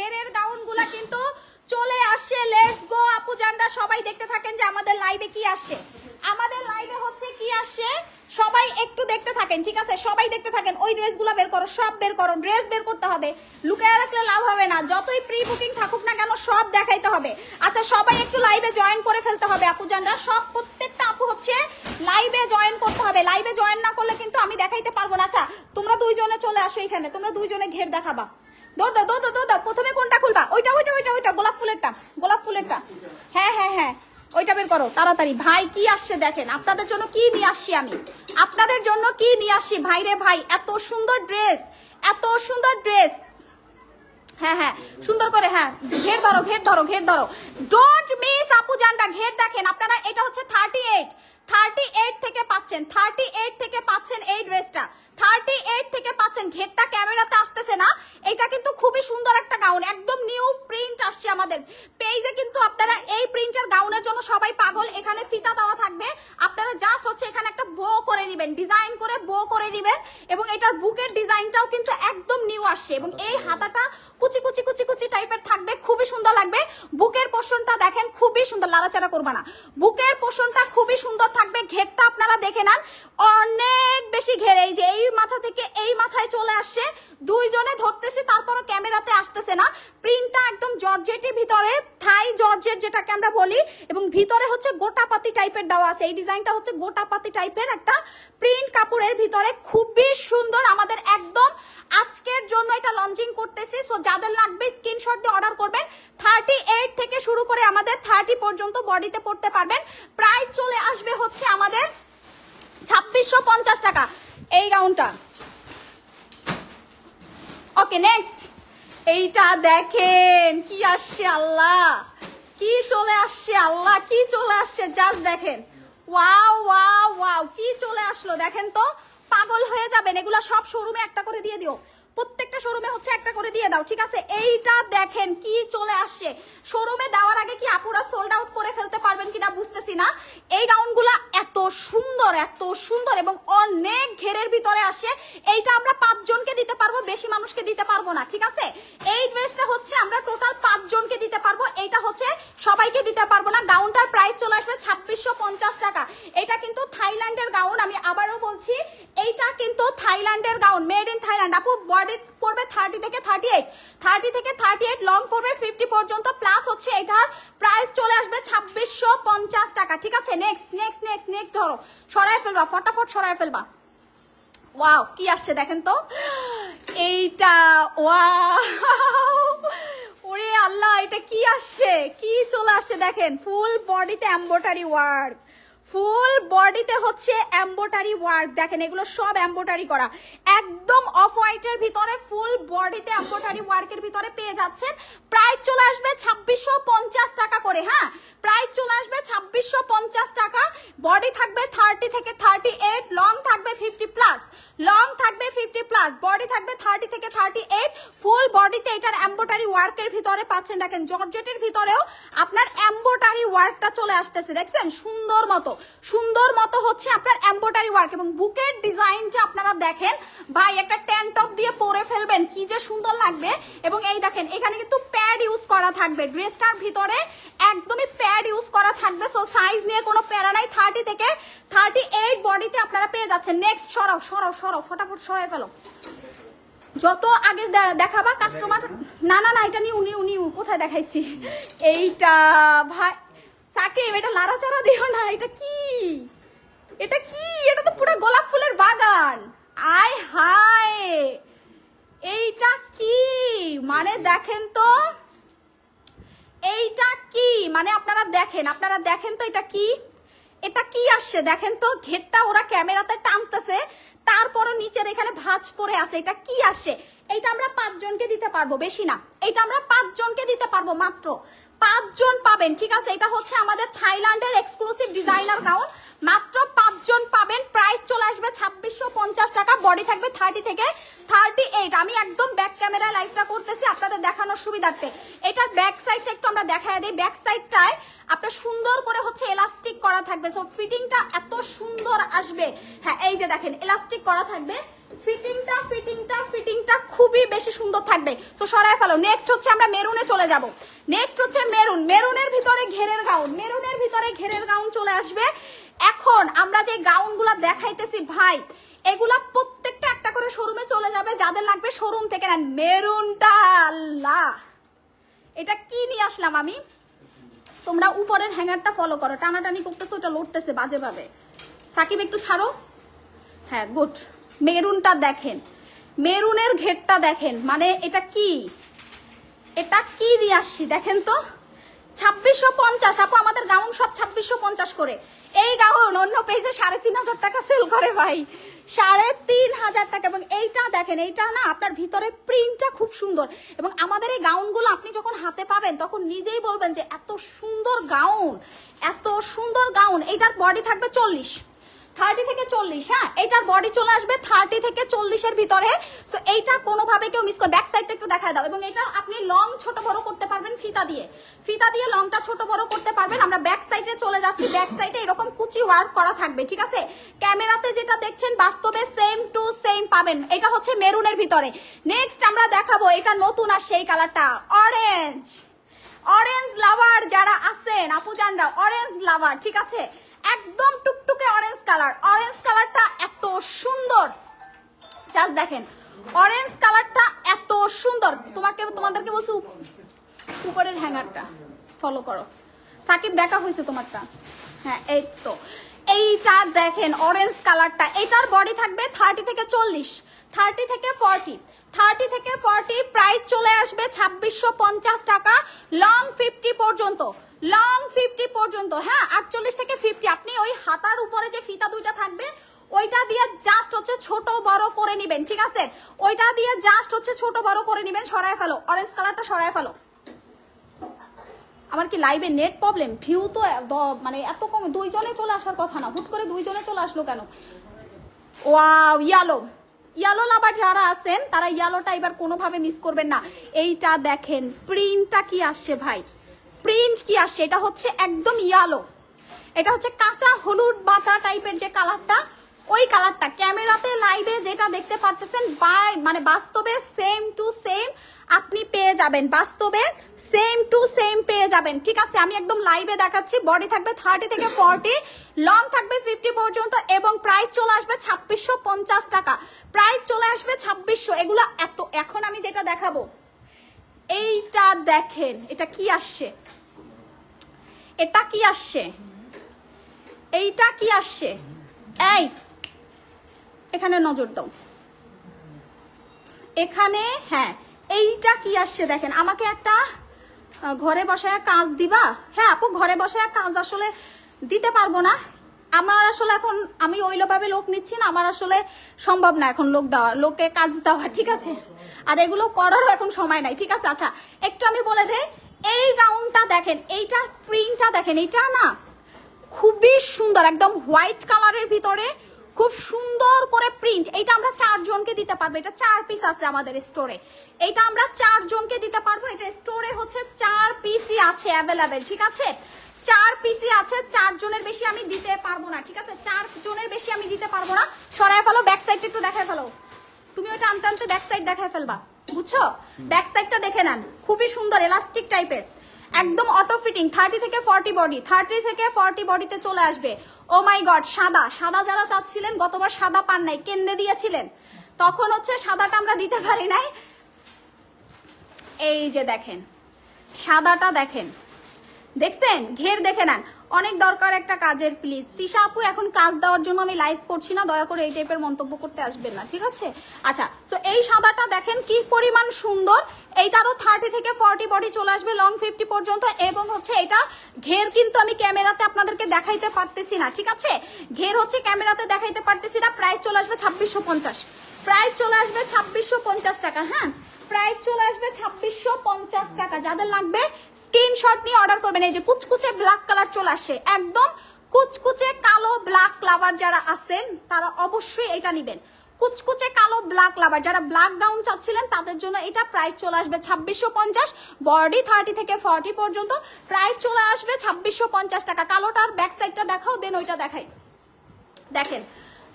ঘেরের গাউনগুলা কিন্তু চলে আসে। লেটস গো আপু জানরা, সবাই দেখতে থাকেন যে আমাদের লাইভে কি আসে। আমাদের লাইভে হচ্ছে কি আসে, সবাই একটু দেখতে থাকেন, ঠিক আছে? সবাই দেখতে থাকেন। ওই ড্রেসগুলো বের করো, সব বের করো। ড্রেস বের করতে হবে, লুকায় রাখলে লাভ হবে না। যতই প্রি বুকিং থাকুক না কেন, সব দেখাইতে হবে। আচ্ছা, সবাই একটু লাইভে জয়েন করে ফেলতে হবে আপু জানরা। সব প্রত্যেকটা আপু হচ্ছে লাইভে জয়েন করতে হবে। লাইভে জয়েন না করলে কিন্তু আমি দেখাইতে পারবো না। আচ্ছা, তোমরা দুইজনে চলে আসো এখানে, তোমরা দুইজনে ঘের দেখাবা। দৌড় দাও, দৌড় দাও, দৌড় দাও। প্রথমে কোনটা খুলবা? ওইটা ওইটা ওইটা ওইটা, গোলাপ ফুলেরটা, গোলাপ ফুলেরটা। হ্যাঁ হ্যাঁ হ্যাঁ, ওইটা বের করো তাড়াতাড়ি। ভাই কি আসছে দেখেন, আপনাদের জন্য কি নিয়ে আসছি আমি, আপনাদের জন্য কি নিয়ে আসছি ভাই রে ভাই। এত সুন্দর ড্রেস, এত সুন্দর ড্রেস। হ্যাঁ হ্যাঁ, সুন্দর করে। হ্যাঁ, ঘের ধরো, ঘের ধরো, ঘের ধরো। ডোন্ট মিস আপু জানটা। ঘের দেখেন আপনারা, এটা হচ্ছে 38 থেকে পাচ্ছেন, 38 থেকে পাচ্ছেন এই ড্রেসটা, 38 থেকে পাচ্ছেন। ঘেরটা ক্যামেরাতে আসতেছে না, এটা কিন্তু খুবই সুন্দর একটা গাউন, একদম নিউ প্রিন্ট আসছে আমাদের পেজে। কিন্তু আপনারা এই প্রিন্টের গাউনের জন্য সবাই পাগল। এখানে ফিতা দেওয়া থাকবে, আপনারা জাস্ট হচ্ছে এখানে একটা বো করে নেবেন, ডিজাইন করে বো করে নেবেন। এবং এটার বুকের ডিজাইনটাও কিন্তু একদম নিউ আসছে। এবং এই হাতাটা কুচি কুচি কুচি কুচি টাইপের থাকবে, খুবই সুন্দর লাগবে। বুকের পোর্শনটা দেখেন, খুবই সুন্দর, লাড়াচাড়া করবা না। বুকের পোর্শনটা খুবই সুন্দর থাকবে। ঘেরটা আপনারা দেখে নেন, অনেক বেশি ঘের। এই যে এই মাথা থেকে এই মাথায় চলে আসছে, দুইজনে ধরতেছি তারপরও ক্যামেরাতে আসতেছে না। প্রিন্টটা একদম জর্জেটের ভিতরে, থাই জর্জেট যেটাকে আমরা বলি। এবং ভিতরে হচ্ছে গোটাপাতি টাইপের দেওয়া আছে। এই ডিজাইনটা হচ্ছে গোটাপাতি টাইপের একটা প্রিন্ট কাপড়ের ভিতরে, খুবই সুন্দর। আমাদের একদম আজকের জন্য এটা লঞ্চিং করতেছি। সো যাদের লাগবে স্ক্রিনশট দিয়ে অর্ডার করবেন। 38 থেকে শুরু করে আমাদের 30 পর্যন্ত বডিতে পড়তে পারবেন। প্রাইস চলে আসবে হচ্ছে আমাদের 2650 টাকা এই গাউনটা। ওকে, নেক্সট এইটা দেখেন কি আসছে, আল্লাহ কি চলে আসছে, আল্লাহ কি চলে আসছে, জাস্ট দেখেন। ওয়াও ওয়াও ওয়াও, কি চলে আসলো দেখেন তো, পাগল হয়ে যাবেন। এগুলা সব শোরুমে একটা করে দিয়ে দিও, প্রত্যেকটা শোরুমে হচ্ছে একটা করে দিয়ে দাও, ঠিক আছে? এইটা দেখেন কি চলে আসছে। শোরুমে দেওয়ার আগে কি আপুরা সোল্ড আউট করে ফেলতে পারবেন কিনা বুঝতেছি না। এই গাউনগুলা এত সুন্দর, এত সুন্দর এবং অনেক ঘেরের ভিতরে আসে। এইটা আমরা 5 জনকে দিতে পারবো, বেশি মানুষকে দিতে পারবো না, ঠিক আছে? এই ড্রেসটা হচ্ছে আমরা টোটাল 5 জনকে দিতে পারবো, এইটা হচ্ছে সবাইকে দিতে পারবো না। গাউনটার প্রাইস চলে আসবে 2650 টাকা। এটা কিন্তু থাইল্যান্ডের গাউন, আমি আবারও বলছি এইটা কিন্তু থাইল্যান্ডের গাউন, মেড ইন থাইল্যান্ড। আপু বডি পড়বে 30 থেকে 38, 30 থেকে 38, লং পড়বে 50 পর্যন্ত। প্লাস হচ্ছে এটার প্রাইস চলে আসবে 2650 টাকা, ঠিক আছে? নেক্সট নেক্সট নেক্সট নেক্সট ধরো, সরাই ফেলবা, ফটাফট সরাই ফেলবা। ওয়াও কি আসছে দেখেন তো, এইটা ওয়াও, ওরে আল্লাহ, এটা কি আসছে, কি চলে আসছে দেখেন। ফুল বডিতে এমব্রয়ডারি ওয়ার্ক, ফুল বডিতে হচ্ছে এমব্রয়ডারি ওয়ার্ক দেখেন। এগুলো সব এমব্রয়ডারি করা, একদম অফ হোয়াইটের ভিতরে ফুল বডিতে এমব্রয়ডারি ওয়ার্কের ভিতরে পেয়ে যাচ্ছেন। প্রাইস চলে আসবে 2650 টাকা করে। হ্যাঁ, প্রাইস চলে আসবে 2650 টাকা। বডি থাকবে 30 থেকে 38, লং থাকবে 50 প্লাস, লং থাকবে 50 প্লাস, বডি থাকবে 30 থেকে 38। ফুল বডিতে এটার এমব্রয়ডারি ওয়ার্কের ভিতরে পাচ্ছেন দেখেন, জর্জেটের ভিতরেও আপনার এমব্রয়ডারি ওয়ার্কটা চলে আসতেছে, দেখছেন? সুন্দর মতো, সুন্দর মতো হচ্ছে আপনার এমব্রয়ডারি ওয়ার্ক। এবং বুকের ডিজাইনটা আপনারা দেখেন ভাই, একটা ট্যান টপ দিয়ে পরে ফেলবেন, কি যে সুন্দর লাগবে। এবং এই দেখেন এখানে কিন্তু প্যাড ইউজ করা থাকবে, ড্রেসটার ভিতরে একদমই প্যাড ইউজ করা থাকবে। সো সাইজ নিয়ে কোনো প্যারা নাই, 30 থেকে 38 বডিতে আপনারা পেয়ে যাচ্ছেন। নেক্সট সরাও সরাও সরাও, ফটাফট সরাই ফেলো। যত আগে দেখাবা কাস্টমার, না না না, এটা নিয়ে উনি উনি কোথায় দেখাইছি, এইটা ভাই সাকিব, এটা লাড়াচাড়া দিও না। এটা কি, এটা কি, এটা তো পুরো গোলাপ ফুলের বাগান। আয় হায়, এইটা কি মানে দেখেন তো, এইটা কি মানে আপনারা দেখেন, আপনারা দেখেন তো এটা কি, এটা কি আসছে দেখেন তো। ঘেরটা ওরা ক্যামেরাতে টানতেছে, তারপরও নিচের এখানে ভাঁজ পড়ে আছে, এটা কি আসে। এইটা আমরা 5 জনকে দিতে পারবো, বেশি না। এইটা আমরা 5 জনকে দিতে পারবো, মাত্র 5 জন পাবেন, ঠিক আছে? এটা হচ্ছে আমাদের থাইল্যান্ডের এক্সক্লুসিভ ডিজাইনার গাউন, মাত্র 5 জন পাবেন। প্রাইস চলে আসবে 2650 টাকা। বডি থাকবে 30 থেকে 38। আমি একদম ব্যাক ক্যামেরা লাইভটা করতেছি আপনাদের দেখানোর সুবিধার্থে। এটার ব্যাক সাইডটা একটু আমরা দেখায় দিই। ব্যাক সাইডটায় আপনার সুন্দর করে হচ্ছে এলাস্টিক করা থাকবে, সো ফিটিংটা এত সুন্দর আসবে। হ্যাঁ, এই যে দেখেন এলাস্টিক করা থাকবে, ফিটিংটা খুবই বেশি সুন্দর থাকবে। সো সরায় ফেলো। নেক্সট হচ্ছে আমরা মেরুনে চলে যাব। নেক্সট হচ্ছে মেরুনের ভিতরে ঘেরের গাউন চলে আসবে। এখন আমরা যে গাউনগুলো দেখাইতেছি ভাই, এগুলা প্রত্যেকটা একটা করে শোরুমে চলে যাবে, যাদের লাগবে শোরুম থেকে নেন। মেরুনটা আল্লাহ, এটা কি নিয়ে আসলাম আমি। তোমরা উপরের হ্যাঙ্গারটা ফলো করো, টানাটানি করতেছো, ওটা লড়তেছে বাজে ভাবে। সাকিব একটু ছাড়ো। হ্যাঁ গুড। মেরুনটা দেখেন, মেরুনের ঘেরটা দেখেন, মানে এটা কি দিয়ে আসছি দেখেন তো। 2650 আপু, আমাদের গাউন সব 2650 করে। এই গাউন অন্য পেজে 3500 টাকা সেল করে ভাই, 3500 টাকা। এবং এইটা দেখেন, এইটা না আপনার ভিতরে প্রিন্টটা খুব সুন্দর। এবং আমাদের এই গাউনগুলো আপনি যখন হাতে পাবেন তখন নিজেই বলবেন যে এত সুন্দর গাউন, এত সুন্দর গাউন। এইটার বডি থাকবে 30 থেকে 40। হ্যাঁ, এইটার বডি চলে আসবে 30 থেকে 40-এর ভিতরে। সো এইটা কোনোভাবে কেউ মিস করে। ব্যাক সাইডটা একটু দেখায় দাও। এবং এটা আপনি লং ছোট বড় করতে পারবেন ফিতা দিয়ে লংটা ছোট বড় করতে পারবেন। আমরা ব্যাক সাইডে চলে যাচ্ছি। ব্যাক সাইডে এরকম কুচি ওয়ার্ক করা থাকবে, ঠিক আছে। ক্যামেরাতে যেটা দেখছেন বাস্তবে সেম টু সেম পাবেন। এটা হচ্ছে মেরুনের ভিতরে। নেক্সট আমরা দেখাবো, এটা নতুন আসছে এই কালারটা, অরেঞ্জ লাভার যারা আছেন আপুজানরা, অরেঞ্জ লাভার, ঠিক আছে। একদম টুকটুকে অরেঞ্জ কালারটা এত সুন্দর, জাস্ট দেখেন অরেঞ্জ কালারটা এত সুন্দর। তোমাদেরকে বলছি উপরের হ্যাঙ্গারটা ফলো করো। সাকিব দেখা হয়েছে তোমারটা? হ্যাঁ, এই তো এইটা দেখেন অরেঞ্জ কালারটা। এইটার বডি থাকবে 30 থেকে 40, 30 থেকে 40, প্রাইস চলে আসবে 2650 টাকা, লং 50 পর্যন্ত। হ্যাঁ, 48 থেকে 50। আপনি ওই হাতার উপরে যে ফিতা দুইটা থাকবে ওইটা দিয়ে জাস্ট হচ্ছে ছোট বড় করে নিবেন, ঠিক আছে। ওইটা দিয়ে জাস্ট হচ্ছে ছোট বড় করে নিবেন। সরায় ফেলো অরেঞ্জ কালারটা, সরায় ফেলো। আমার কি লাইভে নেট প্রবলেম? ভিউ তো মানে এত কম, দুইজনে চলে আসার কথা না, হুট করে দুইজনে চলে আসলো কেন? ওয়াও, ইয়ালো লাভার যারা আছেন তারা ইয়ালোটা এবার কোনোভাবে মিস করবেন না। এইটা দেখেন প্রিন্টটা কি আসছে ভাই, প্রিন্ট কি আসছে। এটা হচ্ছে একদম ইয়ালো, এটা হচ্ছে কাঁচা হলুদ বাটা টাইপের যে কালারটা, ওই কালারটা ক্যামেরাতে লাইভে যেটা দেখতে পারতেছেন মানে বাস্তবে সেম টু সেম আপনি পেয়ে যাবেন, বাস্তবে সেম টু সেম পেয়ে যাবেন, ঠিক আছে। আমি একদম লাইভে দেখাচ্ছি। বডি থাকবে 30 থেকে 40, লং থাকবে 50 পর্যন্ত এবং প্রাইস চলে আসবে 2650 টাকা, প্রাইস চলে আসবে 2600। এগুলো এত, এখন আমি যেটা দেখাবো এইটা দেখেন, এটা কি আসছে, এইটা কি আসছে। এই এখানে নজর দাও, এখানে। হ্যাঁ, এইটা কি আসছে দেখেন। আমাকে একটা ঘরে বসায় কাজ দিবা? হ্যাঁ আপু, ঘরে বসায় কাজ আসলে দিতে পারবো না। আমার আসলে এখন আমি ওইভাবে লোক নিচ্ছি না, আমার আসলে সম্ভব না এখন লোকে কাজ দেওয়া, ঠিক আছে। আর এগুলো করারও এখন সময় নাই, ঠিক আছে। আচ্ছা, একটু আমি বলে দেই, এই গাউনটা দেখেন, এইটার প্রিন্টটা দেখেন, এইটা না খুবই সুন্দর, একদম হোয়াইট কালারের ভিতরে খুব সুন্দর করে প্রিন্ট। এইটা আমরা 4 জনকে দিতে পারবো। এটা 4 পিস আছে আমাদের স্টোরে, এইটা আমরা 4 জনকে দিতে পারবো। এটা স্টোরে হচ্ছে 4 পিসই আছে অ্যাভেলেবেল, ঠিক আছে। 4 পিসই আছে, 4 জনের বেশি আমি দিতে পারবো না, ঠিক আছে। 4 জনের বেশি আমি দিতে পারবো না। সরায় ফেলো, ব্যাক সাইডটা একটু দেখায় ফেলো। তুমি ওইটা আনতে আনতে ব্যাক সাইড দেখায় ফেলবা, বুঝছো। ব্যাক সাইডটা দেখে নেন, খুবই সুন্দর এলাস্টিক টাইপের, একদম অটো ফিটিং। 30 থেকে 40 বডি, 30 থেকে 40 বডিতে চলে আসবে। ও মাই গড, সাদা যারা চাচ্ছিলেন, গতবার সাদা পান নাই, কেন্দ্রে দিয়েছিলেন, তখন হচ্ছে সাদাটা আমরা দিতে পারি নাই। এই যে দেখেন সাদাটা দেখেন, দেখছেন ঘের দেখে নেন। অনেক দরকার একটা কাজের, প্লিজ তিশা আপু এখন কাজ দেওয়ার জন্য আমি লাইভ করছি না, দয়া করে এই টাইপের মন্তব্য করতে আসবেন না, ঠিক আছে। আচ্ছা, সো এই সাদাটা দেখেন কি পরিমাণ সুন্দর। এইটারও 30 থেকে 40 বডি চলে আসবে, লং 50 পর্যন্ত। এবং হচ্ছে এটা ঘের কিন্তু আমি ক্যামেরাতে আপনাদেরকে দেখাইতে পারতেছি না, ঠিক আছে। ঘের হচ্ছে ক্যামেরাতে দেখাইতে পারতেছি না। প্রাইস চলে আসবে 2650, প্রাইস চলে আসবে 2650 টাকা। হ্যাঁ, প্রাইস চলে আসবে 2650 টাকা। যাদের লাগবে স্ক্রিনশট নিয়ে অর্ডার করবেন। এই যে কুচকুচে ব্ল্যাক কালার চলে আসে, একদম কুচকুচে কালো ব্ল্যাক লাভার যারা আছেন তারা অবশ্যই এটা নেবেন। কুচকুচে কালো ব্ল্যাক লাভার যারা ব্ল্যাক গাউন চাচ্ছিলেন তাদের জন্য এটা প্রাইস চলে আসবে 2650, বডি 30 থেকে 40 পর্যন্ত, প্রাইস চলে আসবে 2650 টাকা। কালোটার ব্যাক সাইডটা দেখাও, দেন ওইটা দেখাই। দেখেন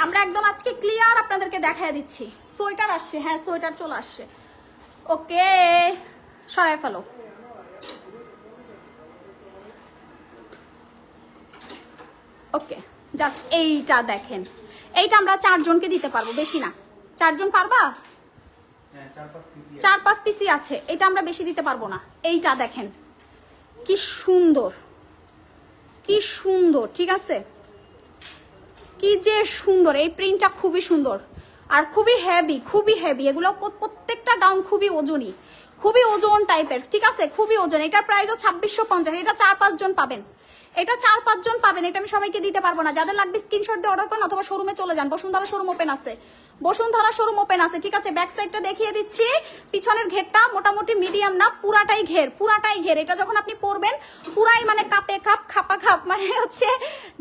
আমরা একদম আজকে ক্লিয়ার আপনাদেরকে দেখায় দিচ্ছি। সোয়েটার আসছে, হ্যাঁ সোয়েটার চলে আসছে। ওকে সরাই ফেলো। ওকে জাস্ট এইটা দেখেন, এইটা আমরা 4 জনকে দিতে পারবো, বেশি না। 4 জন পারবা? 4-5 পিসি আছে, এটা আমরা বেশি দিতে পারবো না। এইটা দেখেন কি সুন্দর, কি সুন্দর, ঠিক আছে, কি যে সুন্দর। এই প্রিন্টটা খুবই সুন্দর আর খুবই হেভি, খুবই হেভি। এগুলো প্রত্যেকটা গাউন খুবই ওজনই, খুবই ওজন টাইপের, ঠিক আছে, খুবই ওজন। এটার প্রাইসও 2650। এটা 4-5 জন পাবেন, এটা 4-5 জন পাবেন। এটা আমি সবাইকে দিতে পারবো না। যাদের লাগবে স্ক্রিনশট দিয়ে অর্ডার করেন অথবা শোরুমে চলে যান। বসুন্ধরা শোরুম ওপেন আছে, বসুন্ধরা শোরুম ওপেন আছে, ঠিক আছে। ব্যাক সাইডটা দেখিয়ে দিচ্ছি। পিছনের ঘেরটা মোটামুটি মিডিয়াম না, পুরাটাই ঘের, পুরাটাই ঘের। এটা যখন আপনি পরবেন পুরাই মানে কাপে কাপ, খাপা খাপ, মানে হচ্ছে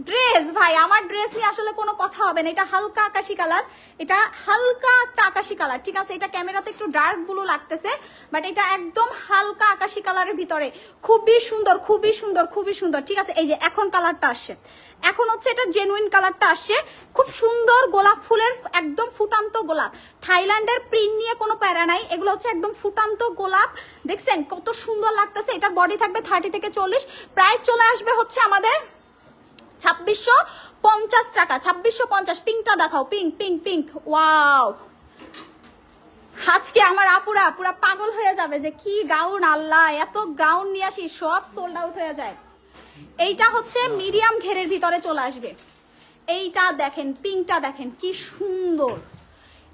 ড্রেস। ভাই আমার ড্রেস নিয়ে আসলে কোনো কথা হবে না। এটা হালকা আকাশি কালার, এটা হালকা একটা আকাশি কালার, ঠিক আছে। এটা ক্যামেরাতে একটু ডার্ক ব্লু লাগতেছে, বাট এটা একদম হালকা আকাশি কালারের ভিতরে খুবই সুন্দর, খুবই সুন্দর, খুবই সুন্দর, ঠিক আছে। এই যে এখন কালারটা আসছে, এখন হচ্ছে এটা জেনুইন কালারটা আসছে, খুব সুন্দর গোলাপ ফুলের, একদম ফুটান্ত গোলাপ। থাইল্যান্ডের প্রিন্ট নিয়ে কোনো প্যারা নাই, এগুলো হচ্ছে একদম ফুটান্ত গোলাপ। দেখছেন কত সুন্দর লাগতেছে। এটার বডি থাকবে 30 থেকে 40। প্রাইস চলে আসবে হচ্ছে আমাদের 2650 টাকা, 2650। পিঙ্কটা দেখাও, পিঙ্ক পিঙ্ক পিঙ্ক, ওয়াও। আজকে আমার আপুরা পুরা পাগল হয়ে যাবে যে কি গাউন, আল্লাহ এত গাউন নিয়ে আসি, সব সোল্ড আউট হয়ে যায়। এইটা হচ্ছে মিডিয়াম ঘেরের ভিতরে চলে আসবে। এইটা দেখেন, পিঙ্কটা দেখেন কি সুন্দর,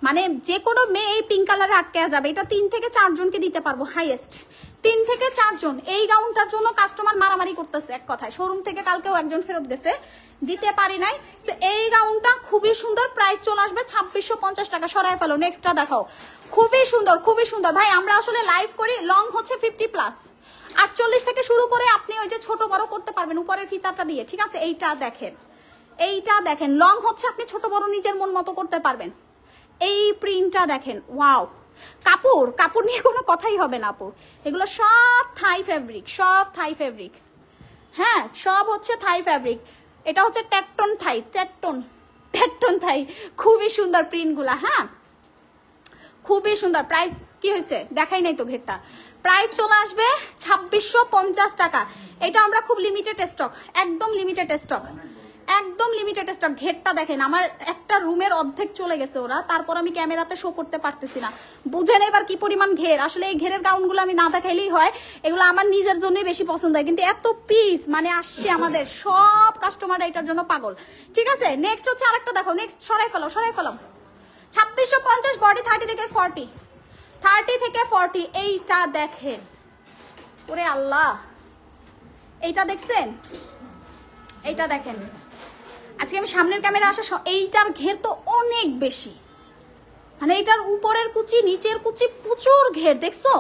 মানে যে কোনো মেয়ে এই পিঙ্ক কালারে আটকে যাবে। এটা 3 থেকে 4 জনকে দিতে পারবো হাইয়েস্ট, 3 থেকে 4 জন। এই গাউনটার জন্য কাস্টমার মারামারি করতেছে, এক কথায়। শোরুম থেকে কালকেও একজন ফেরত গেছে, দিতে পারি নাই। এই গাউনটা খুবই সুন্দর, প্রাইস চলে আসবে 2650 টাকা। সরাই ফেলো, নেক্সটটা দেখাও। খুবই সুন্দর, খুবই সুন্দর। ভাই আমরা আসলে লাইভ করি, লং হচ্ছে 50+, 48 থেকে শুরু করে আপনি ওই যে ছোট বড় করতে পারবেন উপরের ফিতাটা দিয়ে, ঠিক আছে। এইটা দেখেন, এইটা দেখেন, লং হচ্ছে আপনি ছোট বড় নিজের মন মতো করতে পারবেন। এই প্রিন্টটা দেখেন, ওয়াও। কাপড়, কাপড় নিয়ে কোনো কথাই হবে না আপু। এগুলো সব থাই ফ্যাব্রিক, সব থাই ফ্যাব্রিক, হ্যাঁ সব হচ্ছে থাই ফ্যাব্রিক। এটা হচ্ছে টেটন থাই, টেটন থাই। খুবই সুন্দর প্রিন্টগুলা, হ্যাঁ খুবই সুন্দর। প্রাইস কি হয়েছে দেখাই নাই তো ঘেরটা। প্রাইস চলে আসবে 2650 টাকা। এটা আমরা খুব লিমিটেড স্টক, একদম লিমিটেড স্টক, একদম লিমিটেড স্টক। ঘেরটা দেখেন, আমার একটা রুমের অর্ধেক চলে গেছে ওরা, তারপর আমি ক্যামেরাতে শো করতে পারতেছি না। বুঝেন এবার কি পরিমাণ ঘের। আসলে এই ঘেরের গাউনগুলো আমি না দেখাইলেই হয়, এগুলো আমার নিজের জন্যই বেশি পছন্দ হয়। কিন্তু এত পিস মানে আসছে আমাদের, সব কাস্টমাররা এটার জন্য পাগল, ঠিক আছে। নেক্সট হচ্ছে আরেকটা দেখো, নেক্সট সরাই ফেলো, সরাই ফেলো। 2650, বডি 30 থেকে 40, 30 থেকে 40। এইটা দেখেন, ওরে আল্লাহ, এইটা দেখছেন, এইটা দেখেন। আজকে আমি সামনের ক্যামেরা আসা, এইটার ঘের তো অনেক বেশি, মানে এইটার উপরের কুচি নিচের কুচি প্রচুর ঘের, দেখছো।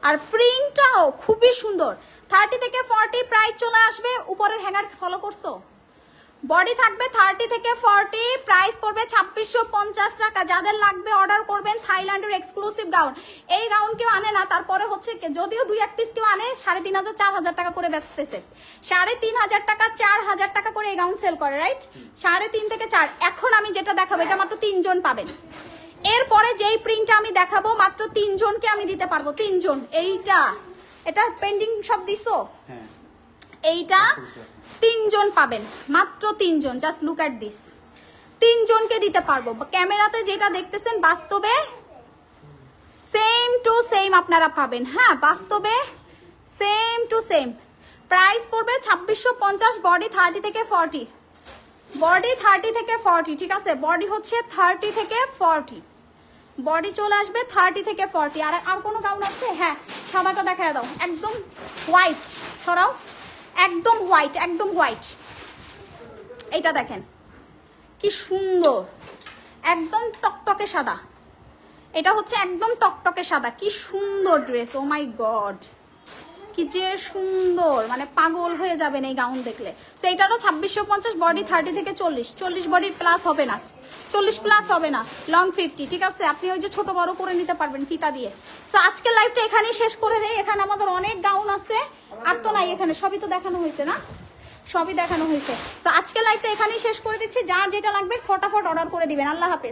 আর প্রিন্টটাও খুবই সুন্দর। 30 থেকে 40 প্রাইস চলে আসবে। উপরের হ্যাঙ্গার ফলো করছো, বডি থাকবে 30 থেকে 40, প্রাইস পড়বে 2650 টাকা। যাদের লাগবে অর্ডার করবেন। থাইল্যান্ডের এক্সক্লুসিভ গাউন। এই গাউন কেউ আনে না, তারপরে হচ্ছে যদিও 2-1 পিস কেউ আনে, 3500-4000 টাকা করে বেচতেছে। 3500 টাকা 4000 টাকা করে এই গাউন সেল করে, রাইট। 3.5 থেকে 4। এখন আমি যেটা দেখাবো এটা মাত্র 3 জন পাবেন। এরপরে যেই প্রিন্টটা আমি দেখাবো মাত্র 3 জনকে আমি দিতে পারবো, 3 জন। এইটা, এটা পেন্ডিং সব দিছো, এইটা 3 জন পাবেন, মাত্র 3 জন। জাস্ট লুক এট দিস, 3 জনকে দিতে পারবো। ক্যামেরাতে যেটা দেখতেছেন বাস্তবে সেম টু সেম আপনারা পাবেন, হ্যাঁ বাস্তবে সেম টু সেম। প্রাইস পড়বে 2650, বডি 30 থেকে 40, বডি 30 থেকে 40, ঠিক আছে। বডি হচ্ছে 30 থেকে 40, বডি চলে আসবে 30 থেকে 40। আর কোনো গাউন আছে? হ্যাঁ সাদাটা দেখায় দাও, একদম হোয়াইট, সরাও, একদম হোয়াইট, একদম হোয়াইট। এইটা দেখেন কি সুন্দর, একদম টকটকে সাদা। এটা হচ্ছে একদম টকটকে সাদা, কি সুন্দর ড্রেস। ও মাই গড, কি যে সুন্দর, মানে পাগল হয়ে যাবেন এই গাউন দেখলে। তো এটারও 2650, বডি 30 থেকে 40, 40 বডির প্লাস হবে না, 40 প্লাস হবে না, লং 50, ঠিক আছে। আপনি ওই যে ছোট বড় করে নিতে পারবেন ফিতা দিয়ে। তো আজকের লাইভটা এখানেই শেষ করে দেই। এখানে আমাদের অনেক গাউন আছে, আর তো নাই, এখানে সবই তো দেখানো হয়েছে না। সবই দেখানো হয়েছে। তো আজকে লাইভটা এখানেই শেষ করে দিচ্ছি। যার যেটা লাগবে ফটাফট অর্ডার করে দিবেন। আল্লাহ হাফেজ।